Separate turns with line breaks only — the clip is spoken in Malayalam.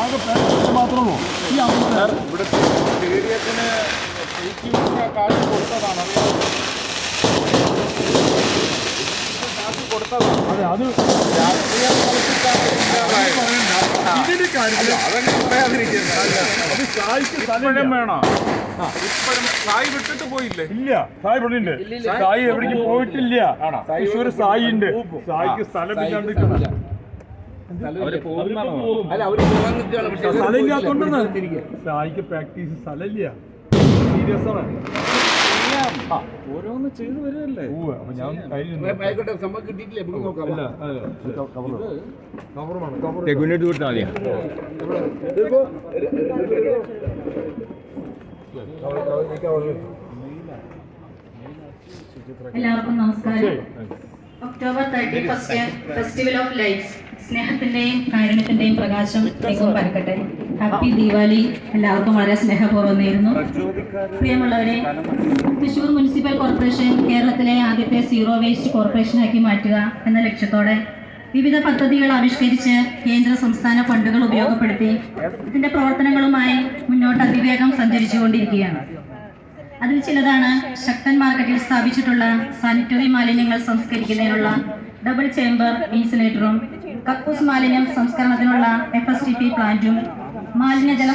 ആകെ മാത്രമേ ഉള്ളൂ. ഈ
ഇവിടെ സ്റ്റേഡിയത്തിന് കാശ് കൊടുത്തതാണ്,
അതെ അത്
രാഷ്ട്രീയം കളിച്ചിട്ടാണ്
ഇതിന്റെ കാര്യത്തിൽ
അതെങ്ങനെ പറയാതിരിക്കുന്നത്.
അത് സായിക്ക്
ഇപ്പോഴും വേണോ? ഇപ്പോഴും സായി വിട്ടിട്ട് പോയില്ലേ?
ഇല്ല, സായി ഇവിടെ ഉണ്ട്. സായി എവിടേക്കും പോയിട്ടില്ല. തൃശ്ശൂർ സായി ഉണ്ട്. സായിക്ക് സ്ഥലം ഇല്ലാണ്ടിരിക്കണം. സ്ഥലമില്ലാത്തോണ്ടാണ് സായിക്ക് പ്രാക്ടീസ് സ്ഥലമില്ല. സീരിയസ് ആണ്.
ഓരോന്ന് ചെയ്തു വരുമല്ലേ.
അപ്പൊ ഞാൻ
എല്ലാവർക്കും നമസ്കാരം. ഒക്ടോബർ 31 ഫെസ്റ്റിവൽ ഓഫ് ലൈറ്റ്സ്, സ്നേഹത്തിന്റെയും കാരുണ്യത്തിന്റെയും പ്രകാശം എങ്ങും പരക്കട്ടെ. ഹാപ്പി ദീപാവലി. എല്ലാവർക്കും വളരെ സ്നേഹപൂർവ്വം നേരുന്നു. പ്രിയമുള്ളവരെ, തൃശ്ശൂർ മുനിസിപ്പൽ കോർപ്പറേഷൻ കേരളത്തിലെ ആദ്യത്തെ സീറോ വേസ്റ്റ് കോർപ്പറേഷനാക്കി മാറ്റുക എന്ന ലക്ഷ്യത്തോടെ വിവിധ പദ്ധതികൾ ആവിഷ്കരിച്ച് കേന്ദ്ര സംസ്ഥാന ഫണ്ടുകൾ ഉപയോഗപ്പെടുത്തി ഇതിന്റെ പ്രവർത്തനങ്ങളുമായി മുന്നോട്ട് അതിവേഗം സഞ്ചരിച്ചുകൊണ്ടിരിക്കുകയാണ്. അതിൽ ചിലതാണ് ശക്തൻ മാർക്കറ്റിൽ സ്ഥാപിച്ചിട്ടുള്ള സാനിറ്ററി മാലിന്യങ്ങൾ സംസ്കരിക്കുന്നതിനുള്ള ഡബിൾ ചേംബർ ഇൻസിനേറ്ററും, കക്കൂസ് മാലിന്യം സംസ്കരണത്തിനുള്ള FSTP പ്ലാന്റും, മാലിന്യജല